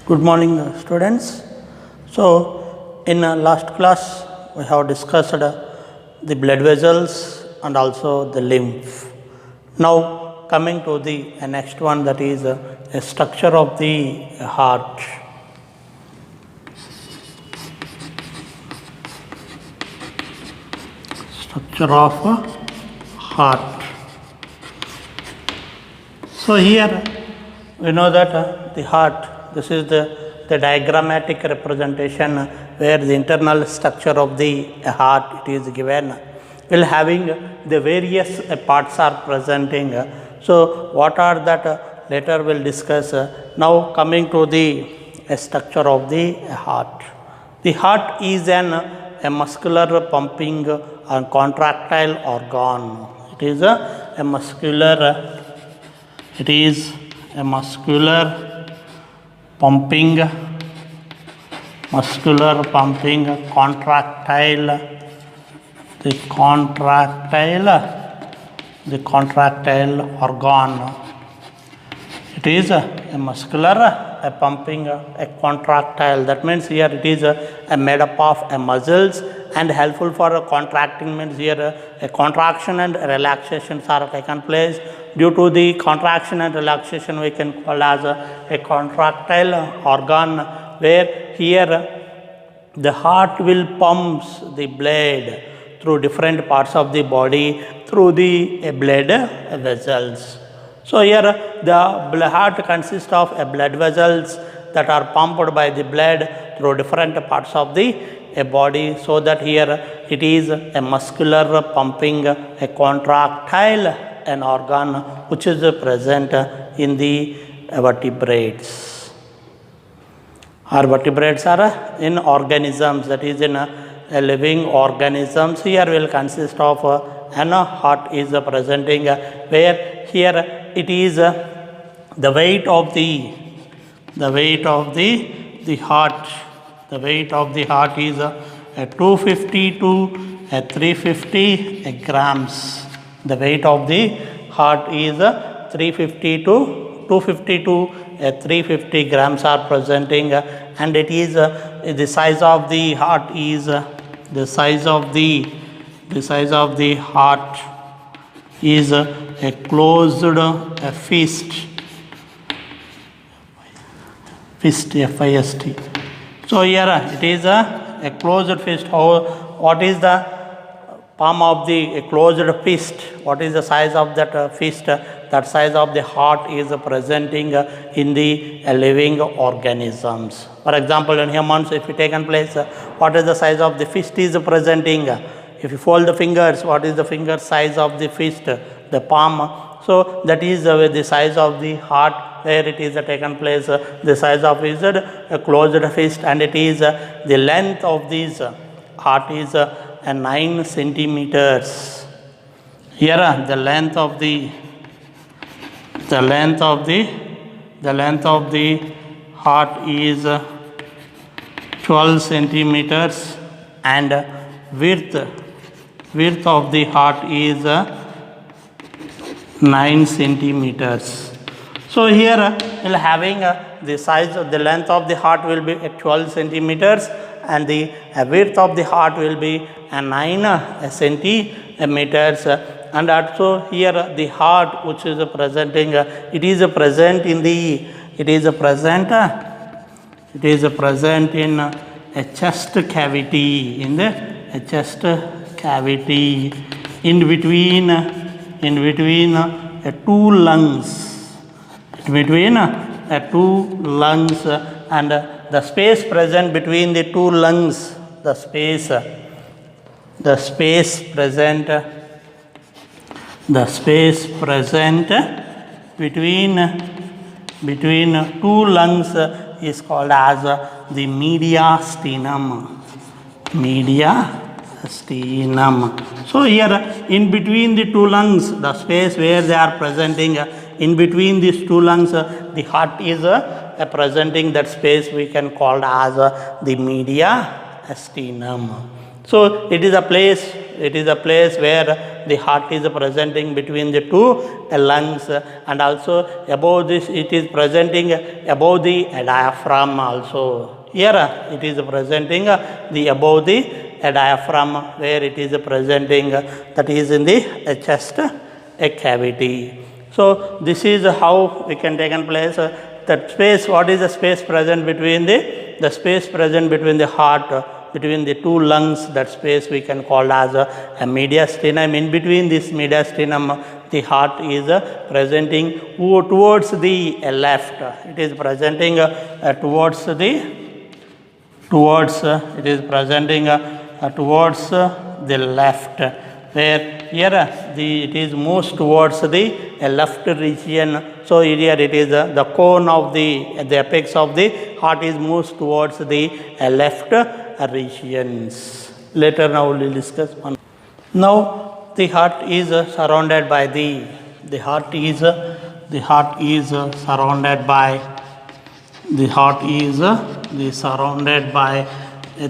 Good morning, students. So, in last class, we have discussed the blood vessels and also the lymph. Now, coming to the next one, that is a structure of the heart. Structure of heart. So, here we know that the heart, this is the diagrammatic representation where the internal structure of the heart it is given. Will having the various parts are presenting. So, what are that later we will discuss. Now, coming to the structure of the heart. The heart is a muscular pumping and contractile organ. It is a muscular pumping contractile organ. It is a muscular, a pumping, a contractile. That means here it is made up of muscles and helpful for contracting. Means here a contraction and relaxations are taken place. Due to the contraction and relaxation, we can call as a contractile organ, where here the heart will pumps the blood through different parts of the body through the blood vessels. So, here the heart consists of blood vessels that are pumped by the blood through different parts of the body, so that here it is a muscular pumping, a contractile, an organ which is present in the vertebrates. Our vertebrates are in organisms, that is in living organisms. Here will consist of an heart is presenting, where here it is the weight of the heart. The weight of the heart is 250 to 350 grams. The weight of the heart is 350 to 250 to 350 grams are presenting, and it is the size of the heart is the size of the heart is a closed fist, F-I-S-T. So, here it is a closed fist. What is the palm of the closed fist? What is the size of that fist? That size of the heart is presenting in the living organisms. For example, in humans, if we take in place, what is the size of the fist is presenting? If you fold the fingers, what is the finger size of the fist? The palm. So, that is the size of the heart, where it is taken place. The size of is a closed fist, and it is the length of this heart is 9 centimeters. Here the length of the heart is 12 centimeters, and width of the heart is 9 centimeters. So, here we will having the size of the length of the heart will be 12 centimeters, and the width of the heart will be 9 centimeters. And also here the heart which is presenting, it is present in a chest cavity, in between two lungs, and the space present between the two lungs, the space present between two lungs is called as the mediastinum. So, here in between the two lungs, the space where they are presenting, in between these two lungs, the heart is presenting that space we can call as the mediastinum. So, it is a place it is a place where the heart is presenting between the two lungs, and also above this it is presenting above the diaphragm also. Here it is presenting the above the diaphragm, where it is presenting that is in the chest cavity. So this is how we can take in place that space. What is the space present between the space present between the heart, between the two lungs? That space we can call as a mediastinum. In between this mediastinum, the heart is presenting towards the left. It is presenting towards it is presenting towards the left, where here it is moves towards the left region. So here it is the cone of the apex of the heart is moves towards the left regions. Later now we will discuss one. Now the heart is surrounded by the heart is surrounded by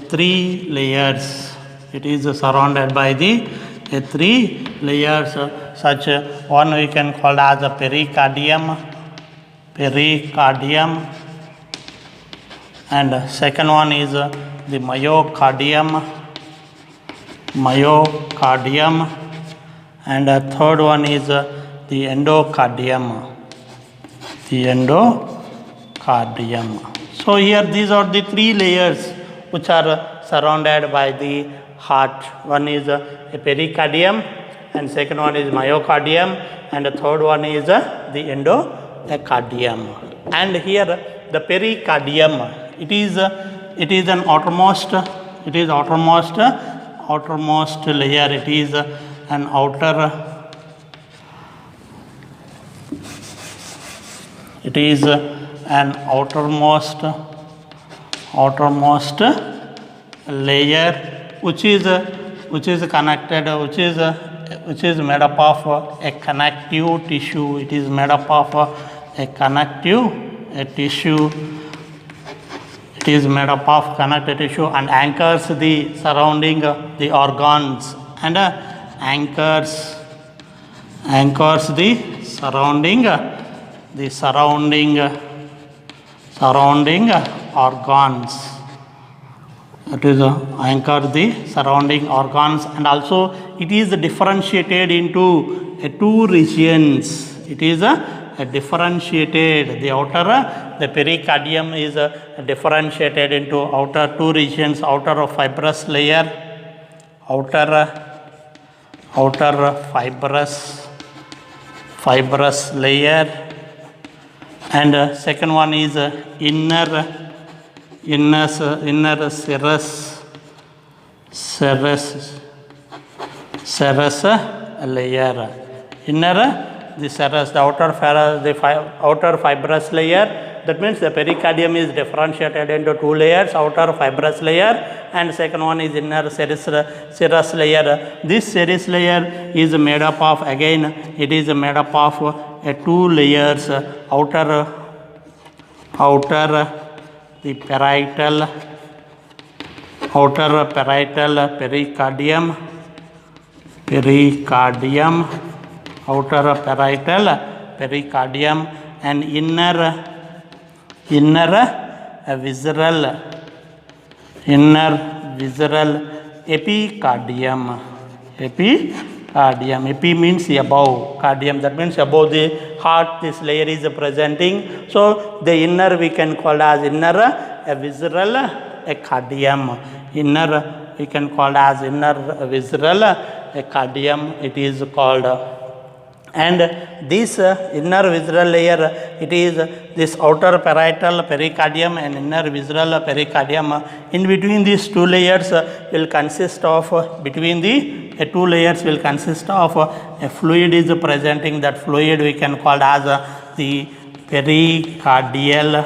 three layers. It is surrounded by the three layers. Such one we can call as a pericardium, and second one is the myocardium, and third one is the endocardium. So here these are the three layers which are surrounded by the heart. One is a pericardium, and second one is myocardium, and the third one is the endocardium. And here the pericardium, it is an outermost layer. It is an outer. It is an outermost layer which is connected, which is made up of a connective tissue. It is made up of a connective tissue. It is made up of connective tissue and anchors the surrounding the organs, and anchors the surrounding organs. It is anchor the surrounding organs, and also it is differentiated into two regions. It is differentiated. The outer, the pericardium is differentiated into outer two regions: outer fibrous layer, fibrous layer, and second one is inner serous layer. The serous, the outer fibrous layer. That means the pericardium is differentiated into two layers: outer fibrous layer, and second one is inner serous layer. This serous layer is made up of, again it is made up of two layers: outer the parietal pericardium, outer parietal pericardium, and inner visceral epicardium. Epi means above, cardium, that means above the heart this layer is presenting. So the inner we can call as inner visceral cardium. Inner we can call as inner visceral cardium, it is called. And this inner visceral layer, it is this outer parietal pericardium and inner visceral pericardium. In between these two layers will consist of, between the two layers will consist of a fluid is presenting. That fluid we can call as the pericardial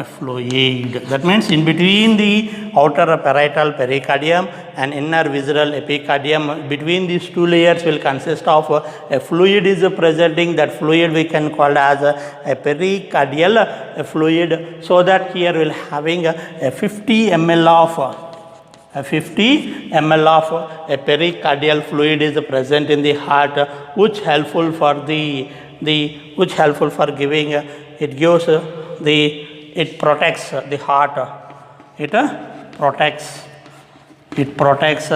fluid. That means in between the outer parietal pericardium and inner visceral epicardium, between these two layers will consist of a fluid is presenting. That fluid we can call as a pericardial fluid. So that here we will having a 50 ml of 50 ml of a pericardial fluid is present in the heart, which helpful for which helpful for giving, it gives it protects the heart, it protects it protects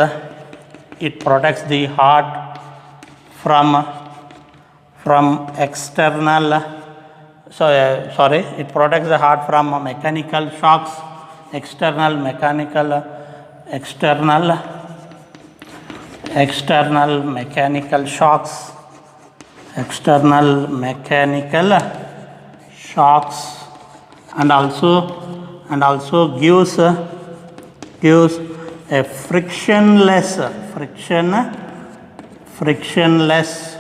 it protects the heart from external, it protects the heart from mechanical shocks, external mechanical shocks, and also gives a frictionless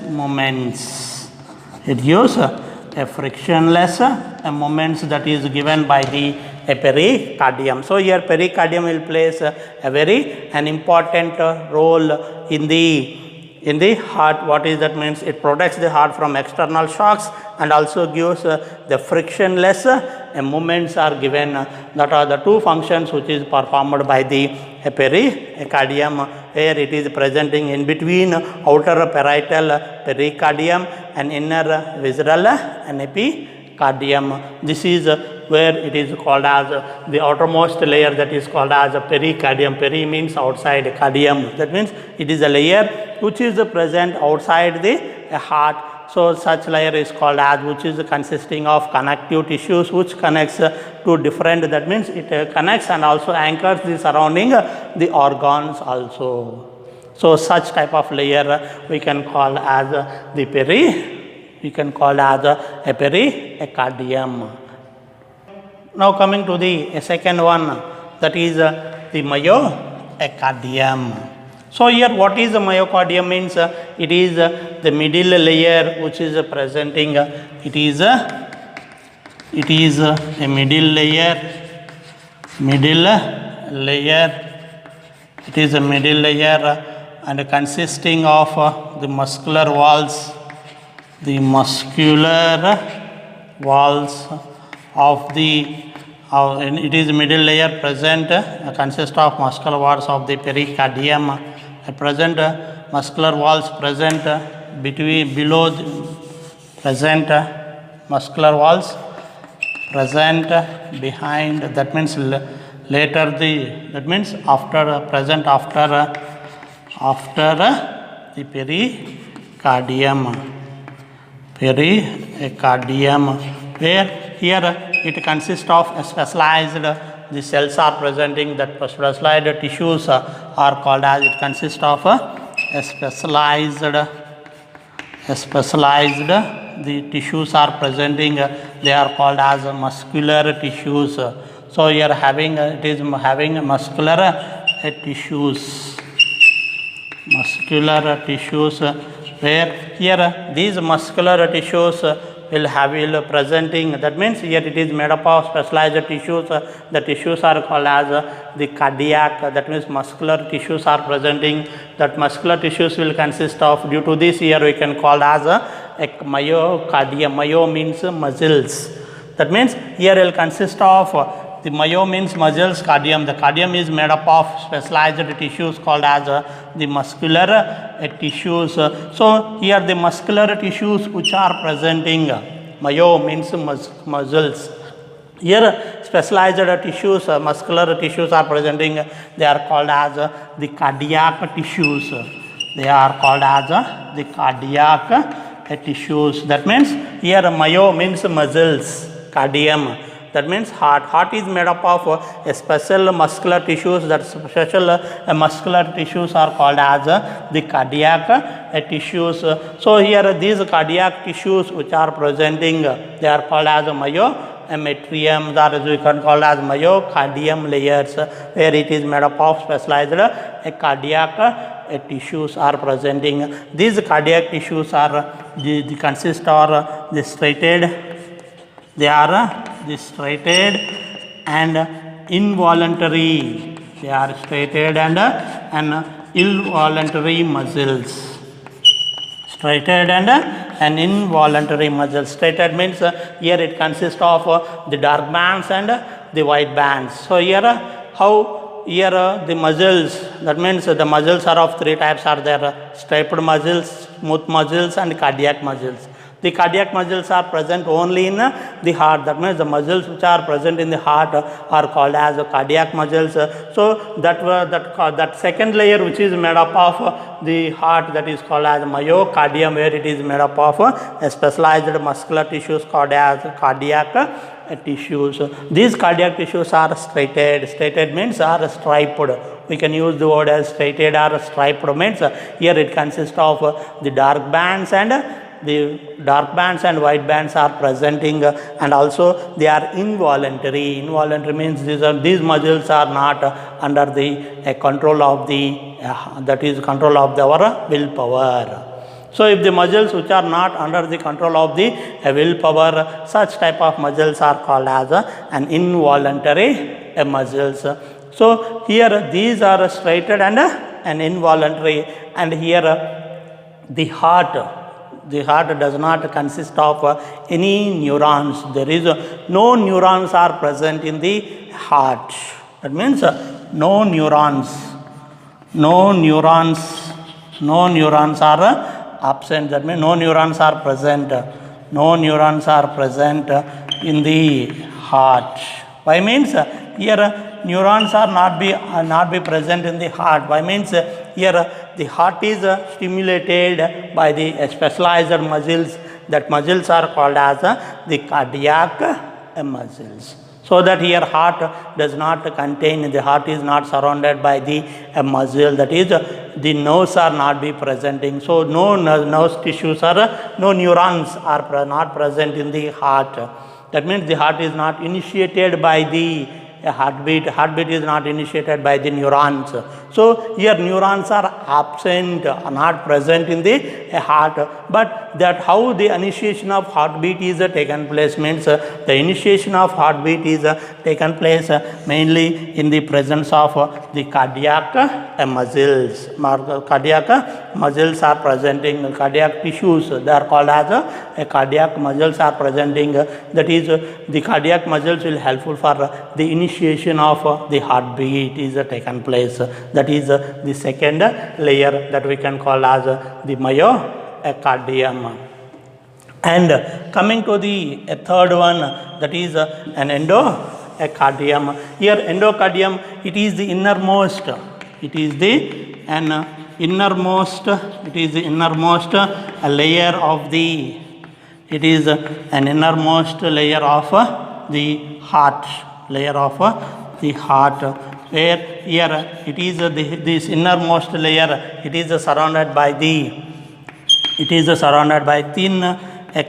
moments. It gives a frictionless moments that is given by the pericardium. So here pericardium will plays an important role in the heart. What is that means? It protects the heart from external shocks and also gives the frictionless movements are given. That are the two functions which is performed by the pericardium, where it is presenting in between outer parietal pericardium and inner visceral epicardium. This is where it is called as the outermost layer, that is called as a pericardium. Peri means outside, cardium, that means it is a layer which is present outside the heart. So such layer is called as, which is consisting of connective tissues which connects to different, that means it connects and also anchors the surrounding the organs also. So such type of layer we can call as the pericardium. Now coming to the second one, that is the myocardium. So here what is the myocardium means? It is the middle layer which is presenting, it is a middle layer and consisting of the muscular walls of the it is middle layer present, consists of muscular walls of the pericardium. Muscular walls present muscular walls present behind, that means present after the pericardium, where here it consists of a specialized, the cells are presenting, that specialized tissues are called as, it consists of a specialized, the tissues are presenting, they are called as muscular tissues. So here it is having muscular tissues, where here these muscular tissues will presenting, that means here it is made up of specialized tissues. The tissues are called as the cardiac, that means muscular tissues are presenting. That muscular tissues will consist of, due to this here we can call as a myocardium. Myo means muscles, that means here it will consist of, the myo means muscles, cardium. The cardium is made up of specialized tissues called as the muscular tissues. So here the muscular tissues which are presenting, myo means muscles. Here specialized tissues, muscular tissues are presenting, they are called as the cardiac tissues. That means here myo means muscles, cardium, that means heart. Heart is made up of a special muscular tissues. That special muscular tissues are called as the cardiac tissues. So here these cardiac tissues which are presenting, they are called as myometrium, that is we can call as myocardium layers, where it is made up of specialized cardiac tissues are presenting. These cardiac tissues are consist or the striated. They are the striated and involuntary. They are striated and involuntary muscles. Striated and involuntary muscles. Striated means here it consists of the dark bands and the white bands. So here how here the muscles, that means the muscles are of three types are there: striped muscles, smooth muscles, and cardiac muscles. The cardiac muscles are present only in the heart. That means the muscles which are present in the heart are called as cardiac muscles. So that second layer which is made up of the heart, that is called as myocardium, where it is made up of specialized muscular tissues called as cardiac tissues. These cardiac tissues are striated. Striated means are striped. We can use the word as striated or striped means here it consists of the dark bands, and the dark bands and white bands are presenting, and also they are involuntary. Involuntary means these muscles are not under the control of the that is control of our willpower. So if the muscles which are not under the control of the willpower, such type of muscles are called as an involuntary muscles. So here these are striated and an involuntary, and here the heart does not consist of any neurons. There is no neurons are present in the heart. That means no neurons are absent. That means no neurons are present. No neurons are present in the heart. Why means here neurons are not be present in the heart. Why means here the heart is stimulated by the specialized muscles. That muscles are called as the cardiac muscles. So that here heart does not contain, the heart is not surrounded by the muscle, that is the nerves are not be presenting. So no nerve tissues or no neurons are not present in the heart. That means the heart is not initiated by the heartbeat. Heartbeat is not initiated by the neurons. So here neurons are absent, not present in the heart. But that how the initiation of heartbeat is taken place means the initiation of heartbeat is taken place mainly in the presence of the cardiac muscles. Cardiac muscles are presenting, cardiac tissues, they are called as cardiac muscles are presenting. That is the cardiac muscles will helpful for the initiation of the heartbeat is taken place. That is the second layer that we can call as the myocardium. And coming to the third one, that is an endocardium. Here endocardium, it is the innermost. It is the innermost layer of the. It is an innermost layer of the heart. Layer of the heart, where here it is this innermost layer, it is surrounded by thin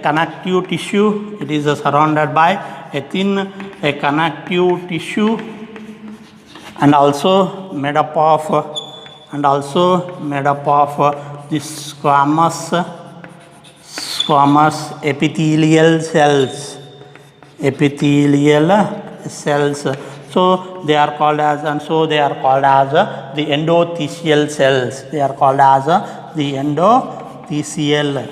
connective tissue. It is surrounded by a thin connective tissue, and also made up of the squamous epithelial cells. So they are called as the endothelial cells. They are called as the endothelial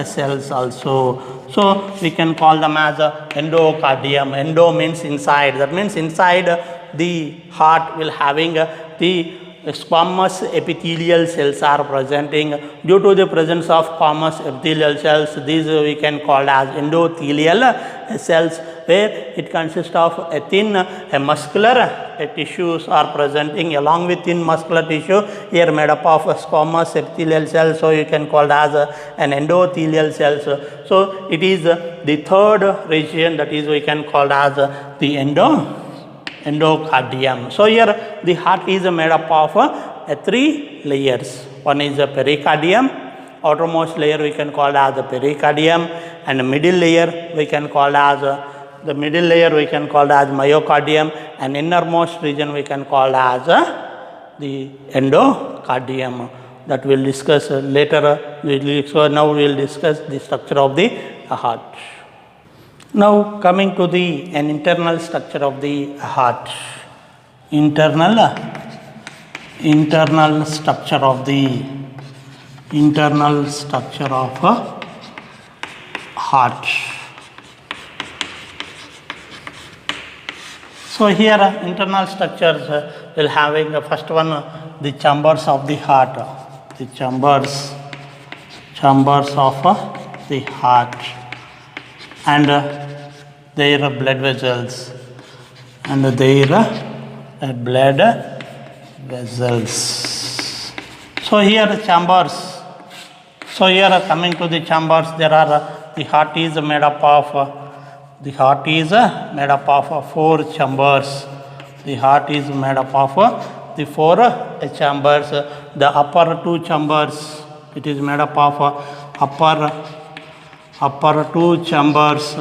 cells also. So we can call them as endocardium. Endo means inside. That means inside the heart will having the squamous epithelial cells are presenting. Due to the presence of squamous epithelial cells, these we can call as endothelial cells, where it consists of a thin muscular tissues are presenting. Along with thin muscular tissue, here made up of squamous epithelial cells, so you can call as an endothelial cells. So it is the third region, that is we can call as the endocardium. So here the heart is made up of three layers. One is the pericardium. Outermost layer we can call as the pericardium, and the middle layer we can call as myocardium, and innermost region we can call as the endocardium. That we'll discuss later. So now we will discuss the structure of the heart. Now coming to an internal structure of the heart. Internal structure of heart. So here internal structures will having first one the chambers of the heart, the chambers of the heart, and their blood vessels, and their blood vessels. So here chambers. So here coming to the chambers, there are the heart is made up of four chambers. The heart is made up of the four chambers. The upper two chambers, it is made up of upper two chambers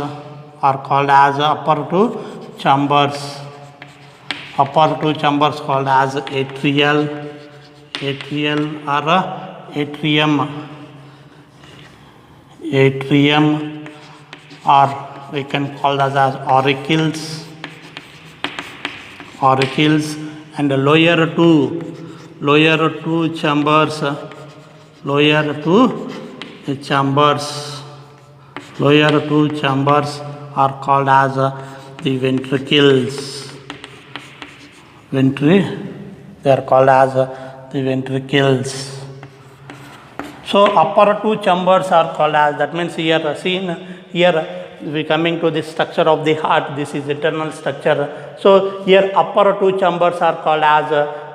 are called as upper two chambers. Upper two chambers called as atrial or atrium, or we can call that as auricles, and the lower two chambers are called as the ventricles. They are called as the ventricles. So upper two chambers are called as, that means here seen here we coming to the structure of the heart. This is internal structure. So here upper two chambers are called as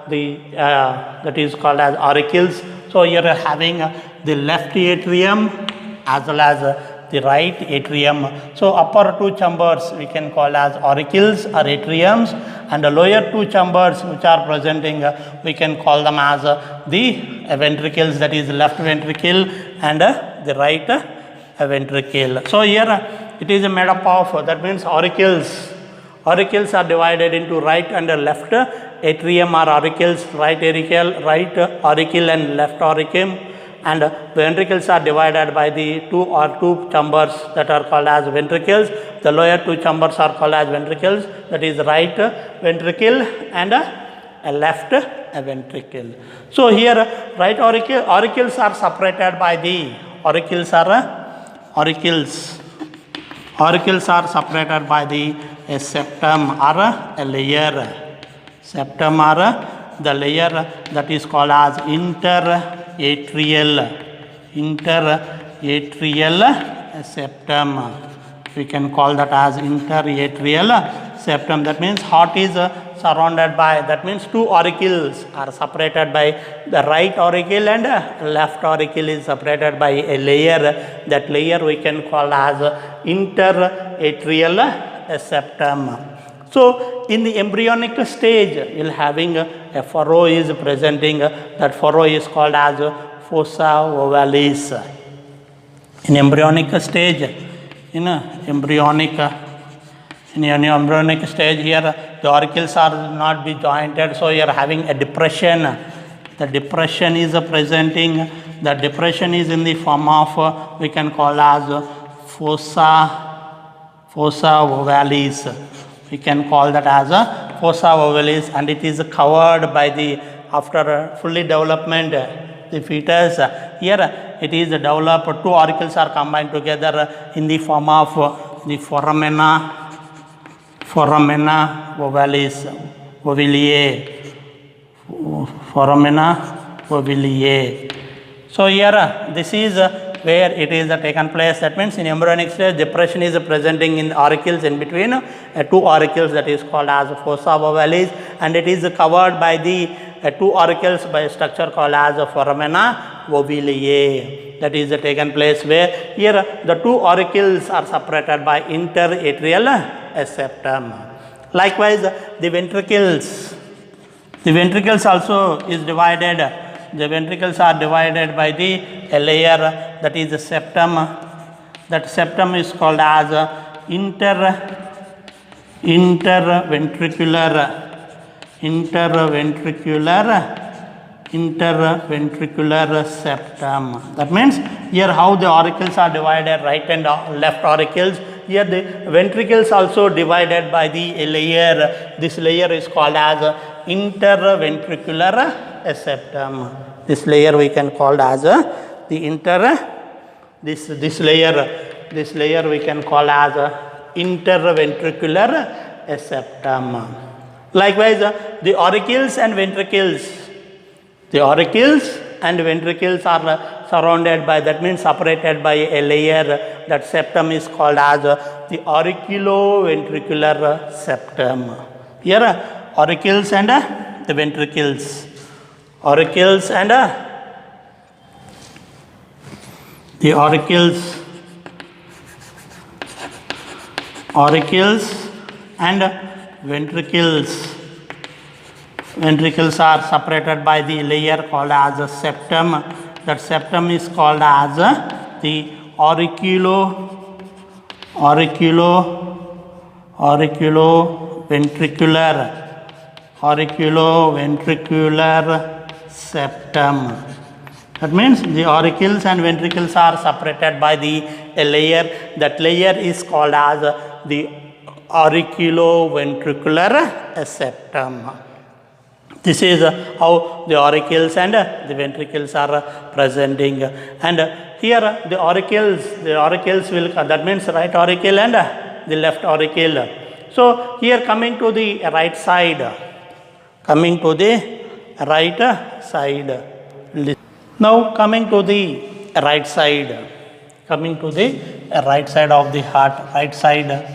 that is called as auricles. So here having the left atrium as well as the right atrium. So upper two chambers we can call as auricles or atriums, and the lower two chambers which are presenting we can call them as the ventricles, that is left ventricle and the right ventricle. So here it is made up of, that means auricles. Auricles are divided into right and left atrium or auricles, right auricle and left auricle, and ventricles are divided by the two chambers that are called as ventricles. The lower two chambers are called as ventricles, that is right ventricle and left ventricle. So here right auricles are separated by the auricles are separated by the septum or a layer. Septum or the layer that is called as interatrial septum. We can call that as interatrial septum. That means heart is surrounded by, that means two auricles are separated by the right auricle, and left auricle is separated by a layer. That layer we can call as interatrial septum. So in the embryonic stage, you'll having a furrow is presenting. That furrow is called as fossa ovalis. In embryonic stage, in embryonic stage, here the auricles are not be jointed, so you are having a depression. The depression is presenting. The depression is in the form of we can call as fossa ovalis. We can call that as a fossa ovalis, and it is covered by the, after fully development, the fetus. Here it is developed, two auricles are combined together in the form of the foramina ovalis, foramina oviliae. So here this is where it is taken place. That means in embryonic stage, depression is presenting in the auricles, in between two auricles, that is called as fossa ovalis, and it is covered by the two auricles by a structure called as foramina oviliae. That is taken place where here the two auricles are separated by interatrial septum. Likewise, the ventricles also is divided. The ventricles are divided by the layer, that is the septum. That septum is called as interventricular septum. That means here how the auricles are divided, right and left auricles. Here the ventricles also divided by the layer. This layer is called as interventricular septum. This layer we can call as this layer we can call as interventricular a septum. Likewise, the auricles and ventricles. The auricles and ventricles are surrounded by, that means separated by a layer. That septum is called as the auriculoventricular septum. Here, auricles and the ventricles. Auricles and the auricles and ventricles. Ventricles are separated by the layer called as a septum. That septum is called as the auriculoventricular septum. That means the auricles and ventricles are separated by a layer. That layer is called as the auriculoventricular septum. This is how the auricles and the ventricles are presenting. And here the auricles will, that means right auricle and the left auricle. So here coming to the right side. Now coming to the right side of the heart, right side.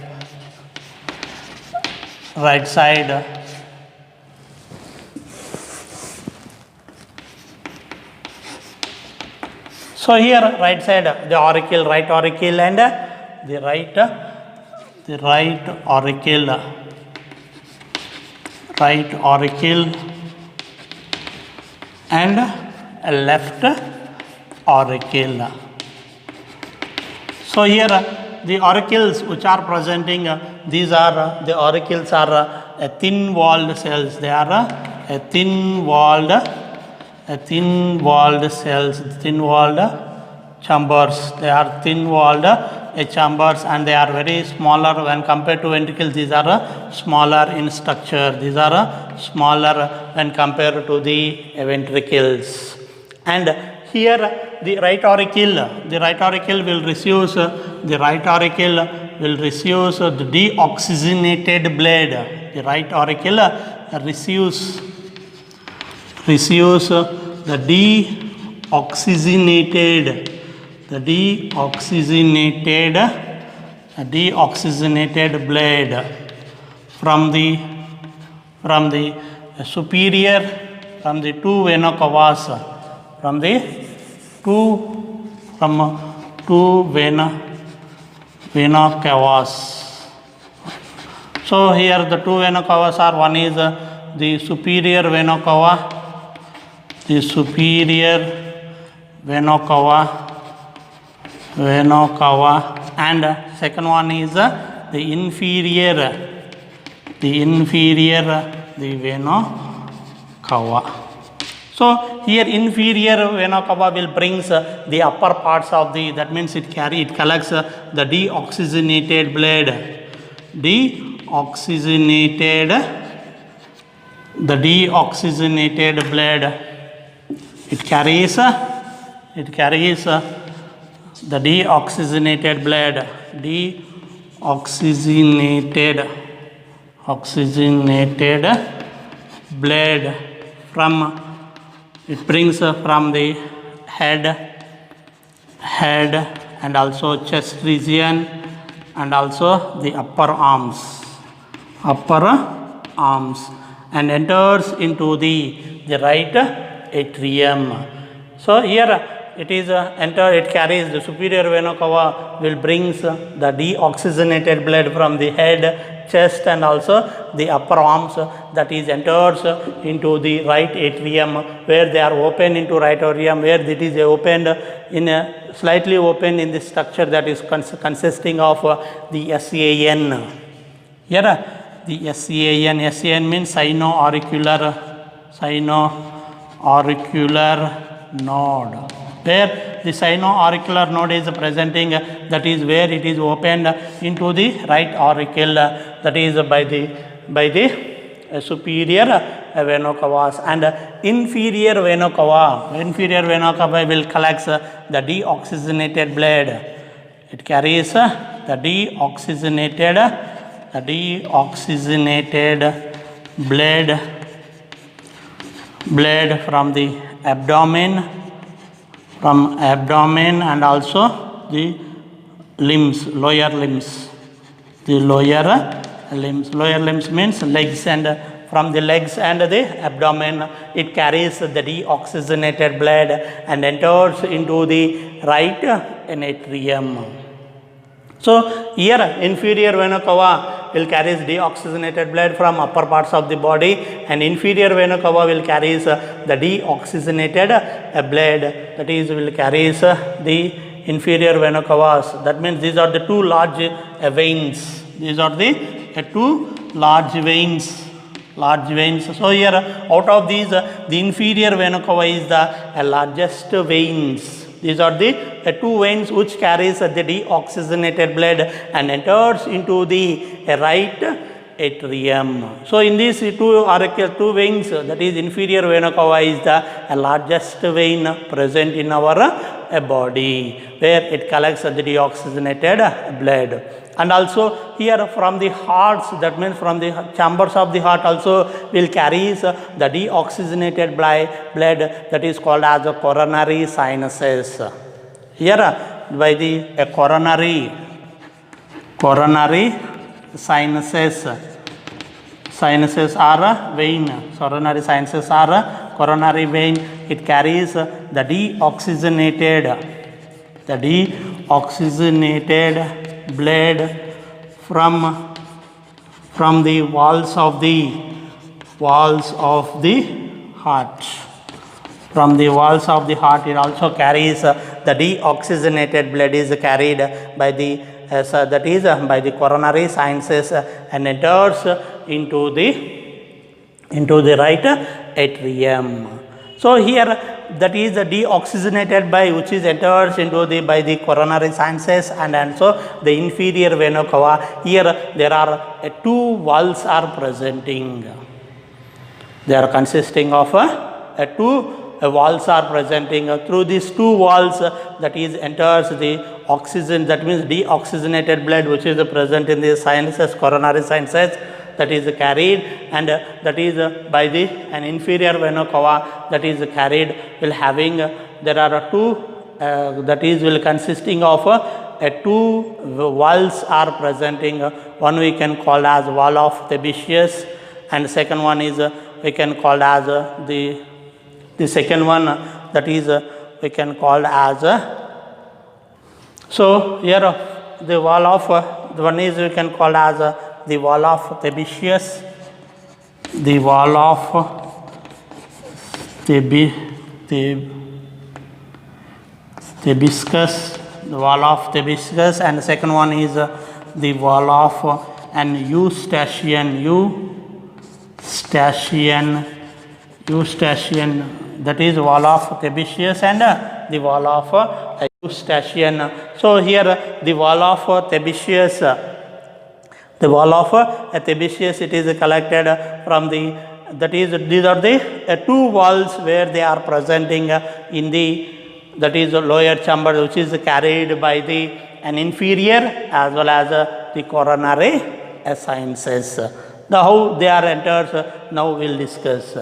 So here right side, the auricle, right auricle and the right auricle and left auricle. So here the auricles which are presenting, these are the auricles are thin-walled cells. They are thin-walled cells, thin-walled chambers. They are thin-walled chambers, and they are very smaller when compared to ventricles. These are smaller in structure. These are smaller when compared to the ventricles. And here the right auricle will receive the deoxygenated blood. The right auricle receives the deoxygenated blood from the superior, from the two vena cavas, from two vena cavas. So here the two vena cavas are, one is the superior vena cava, and second one is the inferior vena cava. So here inferior vena cava will brings the upper parts of the, that means it collects the deoxygenated blood, It carries the deoxygenated blood from, it brings from the head and also chest region and also the upper arms and enters into the right atrium. So here it is it carries the superior vena cava will brings the deoxygenated blood from the head, chest and also the upper arms, that is enters into the right atrium, where they are open into right atrium, where it is opened in a slightly open in the structure that is consisting of the SAN. Here the SAN means sino-auricular node, where the sino-auricular node is presenting, that is where it is opened into the right auricle, that is by the superior vena cavas, and inferior vena cava will collect the deoxygenated blood. It carries the deoxygenated deoxygenated blood from the abdomen, and also the limbs, lower limbs. Lower limbs means legs, and from the legs and the abdomen it carries the deoxygenated blood and enters into the right atrium. So here inferior vena cava will carries deoxygenated blood from upper parts of the body, and inferior vena cava will carries the deoxygenated blood, that is will carries the inferior vena cavas. That means these are the two large veins. These are the two large veins. So here out of these the inferior vena cava is the largest veins. These are the two veins which carries the deoxygenated blood and enters into the right atrium. So in these two veins, that is inferior vena cava is the largest vein present in our body, where it collects the deoxygenated blood. And also here from the hearts, that means from the chambers of the heart also will carries the deoxygenated blood, that is called as a coronary sinuses. Here by the coronary sinuses are a vein. Coronary sinuses are a coronary vein. It carries the deoxygenated blood from the walls of the heart. From the walls of the heart it also carries the deoxygenated blood is carried by the by the coronary sinuses and enters into the right atrium. So here that is the deoxygenated by which is enters into by the coronary sinuses and also the inferior vena cava. Here there are two walls are presenting. They are consisting of two walls are presenting. Through these two walls that is enters the oxygen, that means deoxygenated blood which is present in the sinuses, coronary sinuses, that is carried, and that is by the an inferior vena cava that is carried will having there are two that is will consisting of two walls are presenting. One we can call as wall of Thebesius, and second one is we can call as the second one that is we can call as so here the wall of the one is we can call as the wall of Thebesius, the wall of Thebiscus, the wall of Thebiscus, and the second one is the wall of an Eustachian, that is wall of Thebesius and the wall of Eustachian. So here the wall of Thebesius. The wall of Thebesius, it is collected from the, that is, these are the two walls where they are presenting in the, that is lower chamber which is carried by the an inferior as well as the coronary sinuses. Now how they are enters, now we will discuss.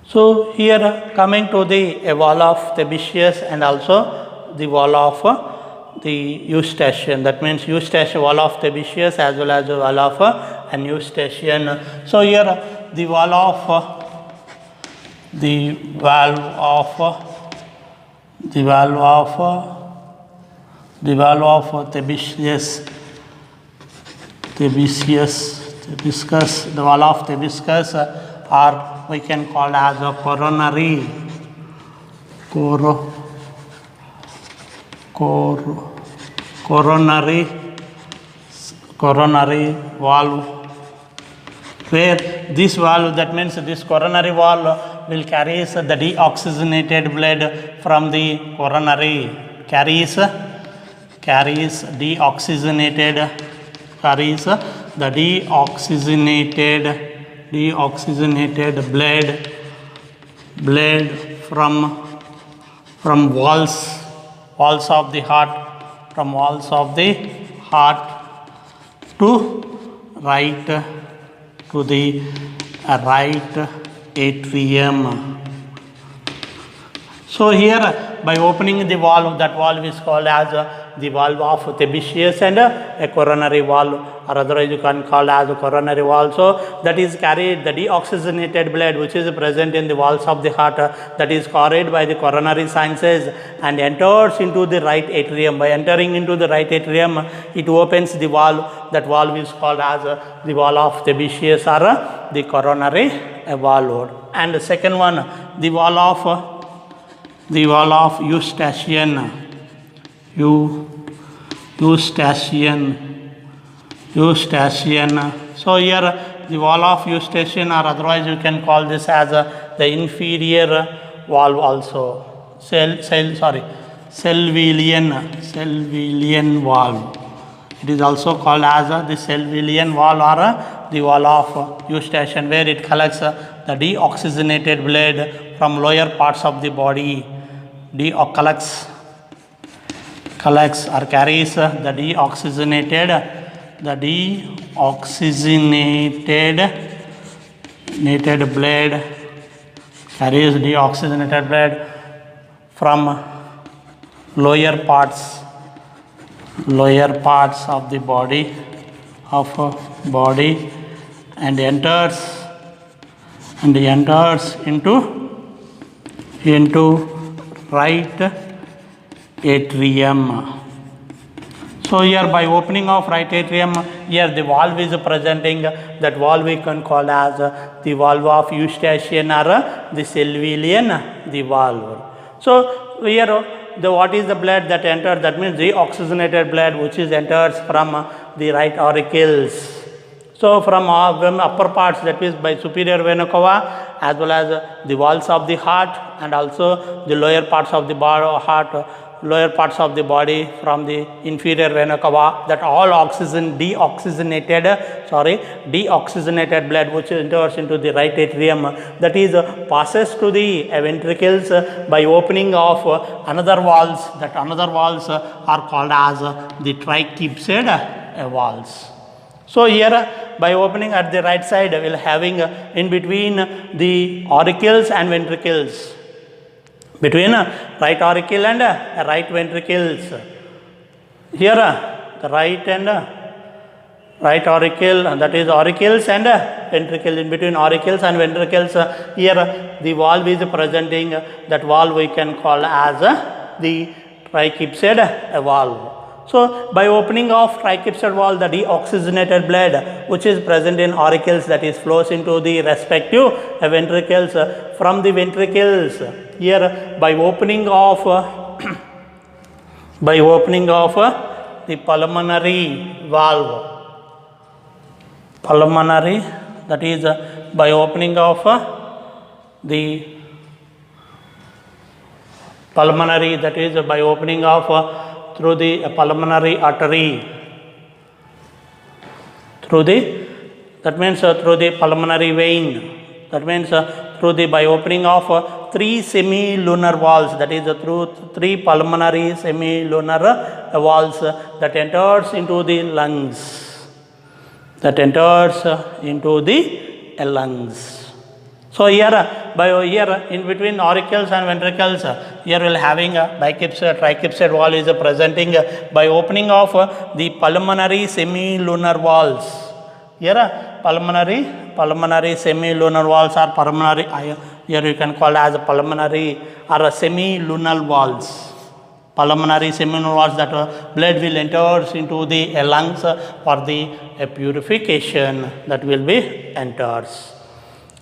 So here coming to the wall of Thebesius and also the wall of the Eustachian, that means Eustachian, wall of Thebesius as well as the wall of an Eustachian. So here the wall of Thebesius, the wall of Thebiscus or we can call as a coronary valve, where this valve, that means this coronary valve will carries the deoxygenated blood from the coronary, carries the deoxygenated blood from walls of the heart, to right to the right atrium. So here by opening the valve, that valve is called as the valve of Trebesius and a coronary valve, or otherwise you can call as a coronary valve. So that is carried the deoxygenated blood which is present in the walls of the heart, that is carried by the coronary sinuses and enters into the right atrium. By entering into the right atrium, it opens the valve. That valve is called as the valve of Trebesius or the coronary valve. And the second one, the valve of Eustachian. Eustachian. So here the valve of Eustachian, or otherwise you can call this as the inferior valve also. Salvillian valve. It is also called as the Salvillian valve or the valve of Eustachian, where it collects the deoxygenated blood from lower parts of the body. Collects or carries the deoxygenated blood, carries deoxygenated blood from lower parts of the body and enters into right atrium. So here by opening of right atrium, here the valve is presenting. That valve we can call as the valve of Eustachian or the Salvillian the valve. So here what is the blood that enters? That means the oxygenated blood which is enters from the right auricles. So from upper parts, that is by superior vena cava, as well as the walls of the heart and also the lower parts of the lower parts of the body from the inferior vena cava, that all deoxygenated blood which enters into the right atrium, that is passes to the ventricles by opening of another valves. That another valves are called as the tricuspid valves. So here by opening at the right side, we will having in between the auricles and ventricles, between right auricle and right ventricles. Here the right auricle, that is auricles and ventricles. In between auricles and ventricles, here the valve is presenting. That valve we can call as the tricuspid valve. So by opening of tricuspid valve, the deoxygenated blood which is present in auricles, that is flows into the respective ventricles. From the ventricles, here by opening of the pulmonary valve, that is by opening of the pulmonary, that is by opening of through the pulmonary artery, that means through the pulmonary vein, that means through the by opening of three semilunar valves, that is through three pulmonary semilunar valves that enters into the lungs, So here in between auricles and ventricles, here we will having a tricuspid valve is presenting by opening of the pulmonary semilunar valves. Here pulmonary semilunar valves are pulmonary. Here you can call as pulmonary or semilunar valves. Pulmonary semilunar valves, that blood will enter into the lungs for the purification that will be enters.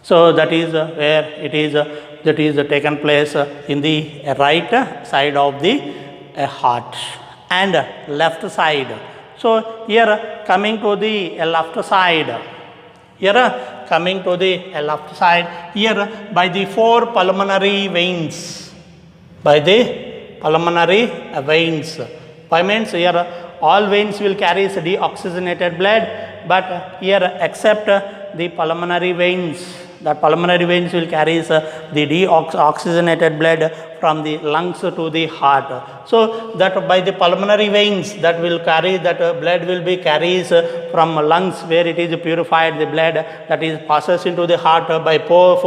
So that is where it is taken place in the right side of the heart and left side. So here coming to the left side, here by the four pulmonary veins, by means here all veins will carry deoxygenated blood, but here except the pulmonary veins, The pulmonary veins will carry the deoxygenated blood from the lungs to the heart. So that by the pulmonary veins that will carry that blood will be carries from lungs where it is purified, the blood that is passes into the heart by four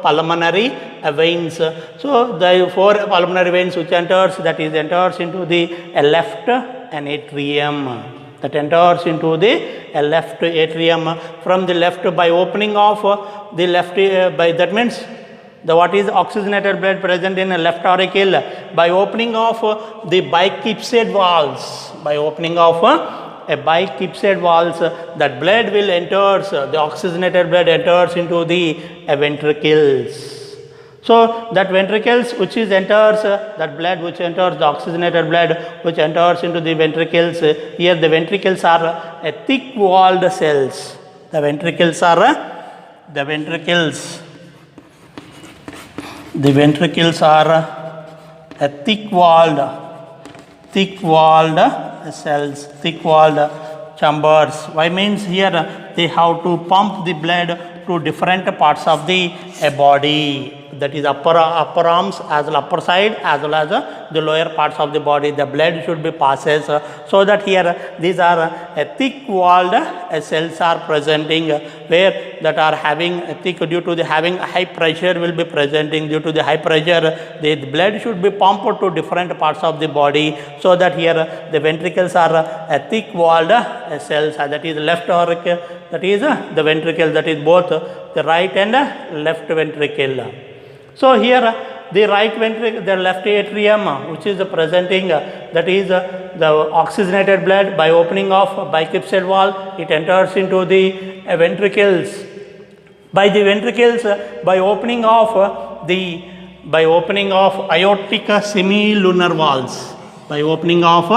pulmonary veins. So the four pulmonary veins which enters enters into the left atrium. That enters into the left atrium. From the left by opening of the left by that means what is oxygenated blood present in a left auricle by opening of the bicuspid valves. By opening of a bicuspid valves, that blood will enters, the oxygenated blood enters into the ventricles. So that ventricles which is enters, that blood which enters, the oxygenated blood which enters into the ventricles, here the ventricles are a thick walled cells. The ventricles are the ventricles are a thick walled cells, thick walled chambers. Why means here they have to pump the blood to different parts of the body. That is upper arms as well upper side as well as the lower parts of the body. The blood should be passes so that here these are a thick walled cells are presenting where that are having a thick due to the having high pressure will be presenting. Due to the high pressure the blood should be pumped to different parts of the body, so that here the ventricles are a thick walled cells, that is left auricle, that is the ventricle, that is both the right and left ventricle. So here the right ventricle, the left atrium which is presenting that is the oxygenated blood by opening of bicuspid valve, it enters into the ventricles. By the ventricles, by opening of aortic semilunar valves, by opening of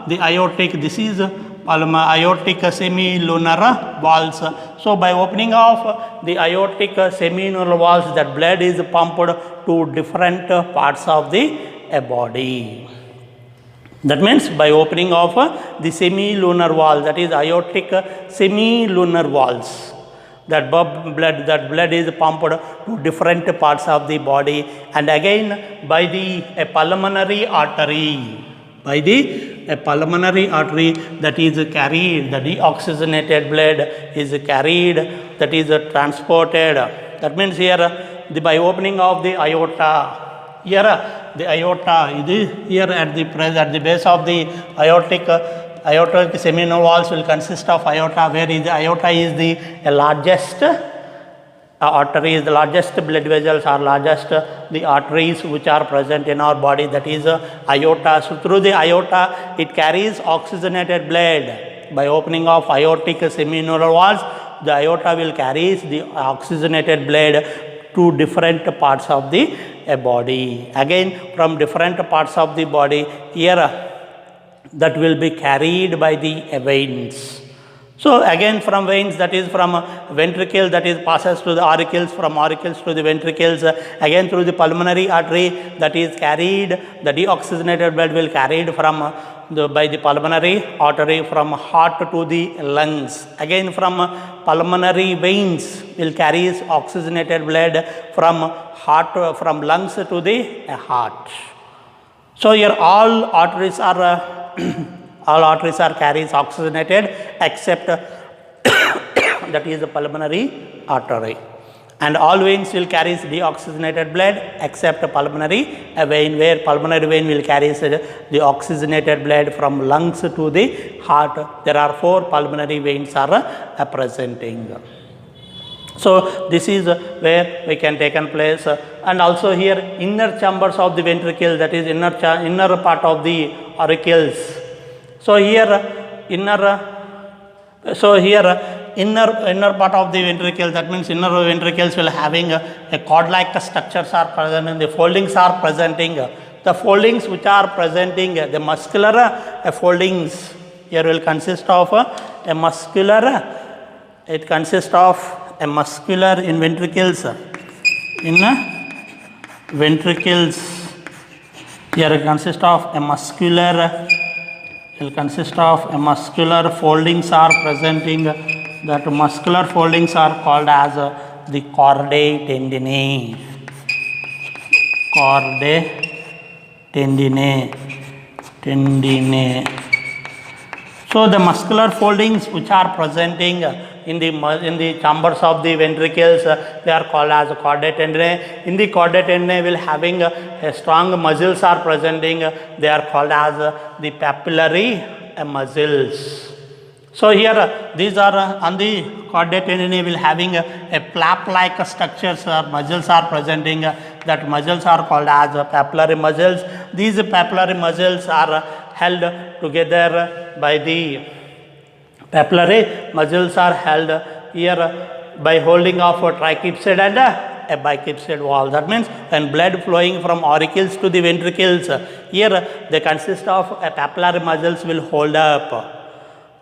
the aortic, this is aortic semilunar valves. So by opening of the aortic semilunar valves, that blood is pumped to different parts of the body. That means by opening of the semilunar valve, that is aortic semilunar valves, that blood is pumped to different parts of the body. And again by the pulmonary artery, by the pulmonary artery, that is carried, the deoxygenated blood is carried, that is transported. That means here by opening of the aorta, here the aorta is here at the base of the aortic semilunar valves will consist of aorta, where is the aorta is the largest artery, is the largest blood vessels are largest the arteries which are present in our body, that is aorta. So through the aorta it carries oxygenated blood. By opening of aortic semilunar valves, the aorta will carries the oxygenated blood to different parts of the body. Again from different parts of the body, here that will be carried by the veins. So again from veins, that is from ventricle, that is passes to the auricles, from auricles to the ventricles, again through the pulmonary artery, that is carried, the deoxygenated blood will carried from by the pulmonary artery from heart to the lungs. Again from pulmonary veins will carries oxygenated blood from lungs to the heart. So here all arteries are all arteries are carries oxygenated except that is the pulmonary artery, and all veins will carries deoxygenated blood except pulmonary vein, where pulmonary vein will carries the oxygenated blood from lungs to the heart. There are 4 pulmonary veins are presenting. So this is where we can take in place, and also here inner chambers of the ventricle, that is inner part of the auricles. So here inner part of the ventricle, that means inner ventricles will having a cord-like structures are present and the foldings are presenting. The foldings which are presenting, the muscular foldings here will consist of a muscular, it consists of a muscular in ventricles, here it consists of a muscular, will consist of a muscular foldings are presenting. That muscular foldings are called as the chordae tendineae. Chordae tendineae. So the muscular foldings which are presenting in the chambers of the ventricles, they are called as chordae tendineae. In the chordae tendineae will having a strong muscles are presenting, they are called as the papillary muscles. So here these are on the chordae tendineae will having a flap like structures or muscles are presenting, that muscles are called as papillary muscles. These papillary muscles are held together by the papillary muscles are held here by holding of a tricuspid and a bicuspid valve. That means when blood flowing from auricles to the ventricles, here they consist of a papillary muscles will hold up.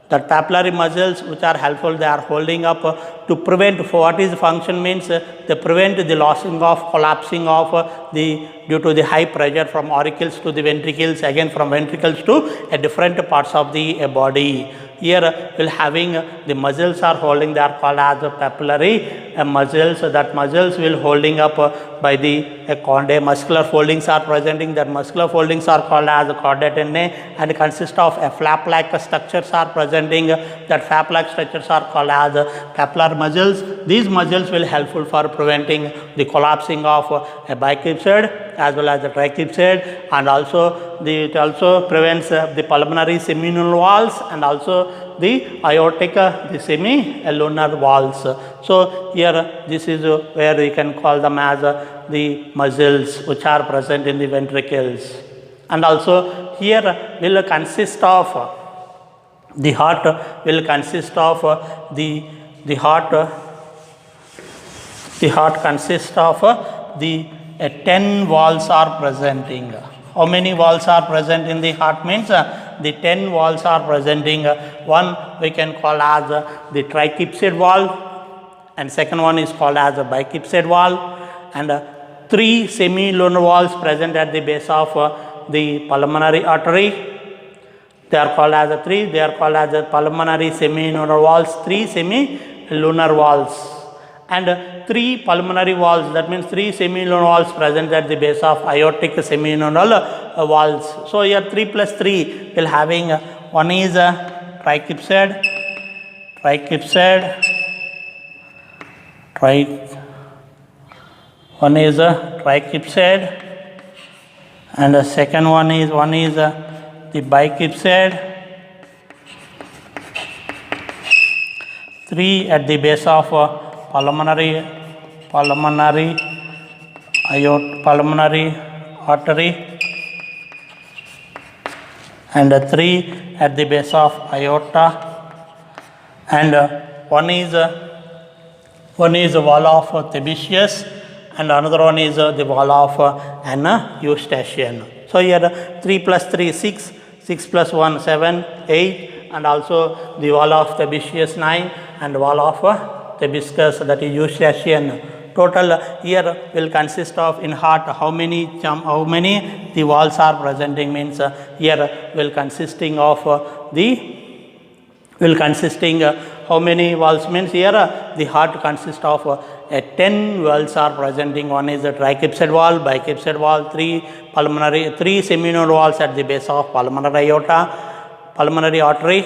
The papillary muscles which are helpful, they are holding up to prevent, for what is function means, they prevent the losing of collapsing of the due to the high pressure from auricles to the ventricles, again from ventricles to a different parts of the body. Here will having the muscles are holding, they are called as papillary muscles. That muscles will holding up by the chordae, muscular foldings are presenting, that muscular foldings are called as chordae tendineae and consist of a flap like structures are presenting, that flap like structures are called as papillary muscles. These muscles will helpful for preventing the collapsing of a bicuspid as well as the tricuspid, and also it also prevents the pulmonary semilunar valves and also the aortic, the semi-lunar valves. So here this is where we can call them as the muscles which are present in the ventricles. And also here will consist of the heart will consist of the heart consists of the 10 valves are presenting. How many valves are present in the heart means the 10 valves are presenting. One we can call as the tricuspid valve, and second one is called as a bicuspid valve, and 3 semilunar valves present at the base of the pulmonary artery. They are called as they are called as pulmonary semilunar valves, 3 semilunar valves, and 3 pulmonary valves, that means 3 semilunar valves present at the base of aortic semilunar valves. So here 3 plus 3 will having one is tricuspid, one is tricuspid, and the second one is the bicuspid, 3 at the base of pulmonary artery, and 3 at the base of aorta, and one is the wall of Thebesius, and another one is the wall of Eustachian. So here 3 plus 3 6, 6 plus 1 7, 8, and also the wall of Thebesius 9 and wall of Thebiscus, that is Eustachian. Total here will consist of in heart how many the walls are presenting means here will consisting how many walls means here the heart consists of 10 valves are presenting. One is the tricuspid valve, bicuspid valve, 3 semilunar valves at the base of pulmonary artery,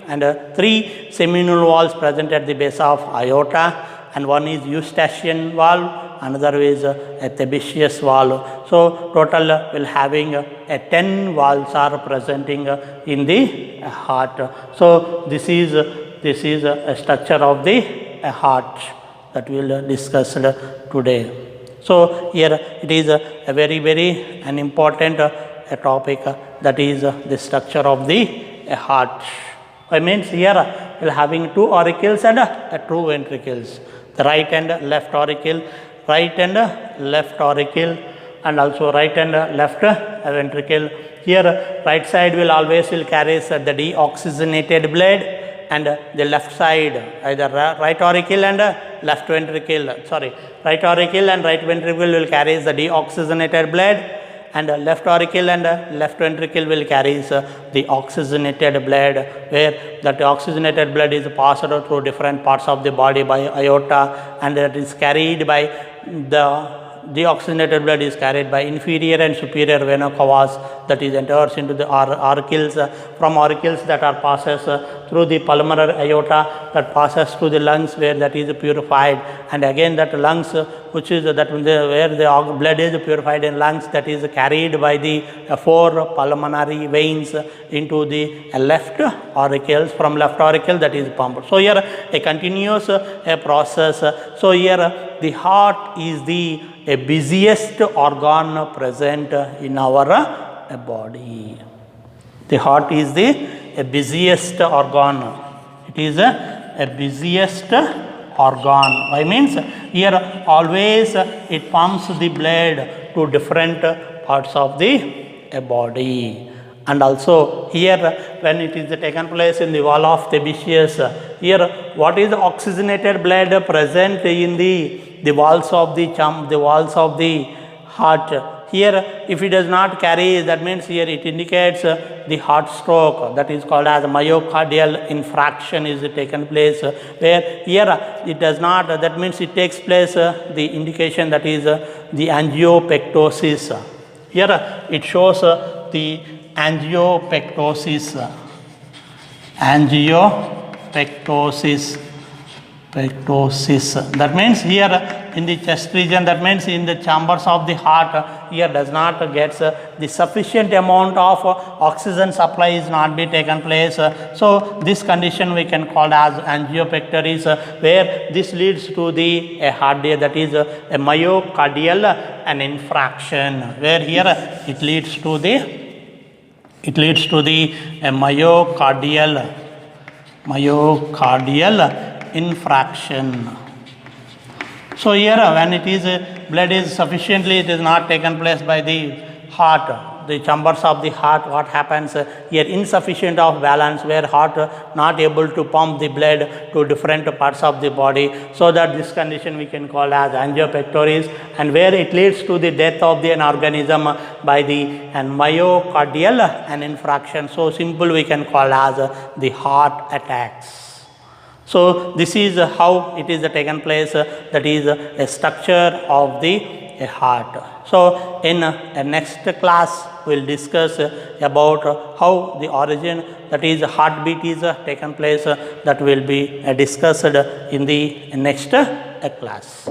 and 3 semilunar valves present at the base of aorta, and one is Eustachian valve, another is a Thebesius valve. So total will having 10 valves are presenting in the heart. So this is a structure of the heart that we will discuss today. So here it is a very an important topic, that is the structure of the heart. I means here we are having 2 auricles and 2 ventricles, the right and left auricle, and also right and left ventricle. Here right side will always carry the deoxygenated blood, and the left side either right auricle and left ventricle, right auricle and right ventricle will carry the deoxygenated blood, and left auricle and left ventricle will carries the oxygenated blood, where that oxygenated blood is passed through different parts of the body by aorta, and it is carried by the deoxygenated blood is carried by inferior and superior vena cavas, that is enters into the auricles, from auricles that are passes through the pulmonary aorta, that passes to the lungs where that is purified, and again that lungs which is that where the blood is purified in lungs, that is carried by the 4 pulmonary veins into the left auricles, from left auricle that is pumped. So here a continuous process. So here the heart is the busiest organ present in our body. The heart is the busiest organ. It is a busiest organ. I means here always it pumps the blood to different parts of the body. And also here when it is taken place in the wall of Thebesius, here what is the oxygenated blood present in the walls of the the walls of the heart. Here if it does not carry, that means here it indicates the heart stroke, that is called as myocardial infarction is taken place, where here it does not, that means it takes place the indication that is the angiopectosis. Here it shows the angiopectosis. That means here in the chest region, that means in the chambers of the heart, here does not get the sufficient amount of oxygen supply is not be taken place. So this condition we can call as angiopectoris, where this leads to the heart, that is a myocardial an infarction, where here it leads to the myocardial infraction. So here when it is blood is sufficiently, it is not taken place by the heart, the chambers of the heart, what happens here, insufficient of balance, where heart not able to pump the blood to different parts of the body. So that this condition we can call as angiopectoris, and where it leads to the death of an organism by the myocardial infarction. So simple we can call as the heart attacks. So this is how it is taken place, that is a structure of the heart. So in next class we will discuss about how the origin, that is heartbeat is taken place, that will be discussed in the next class.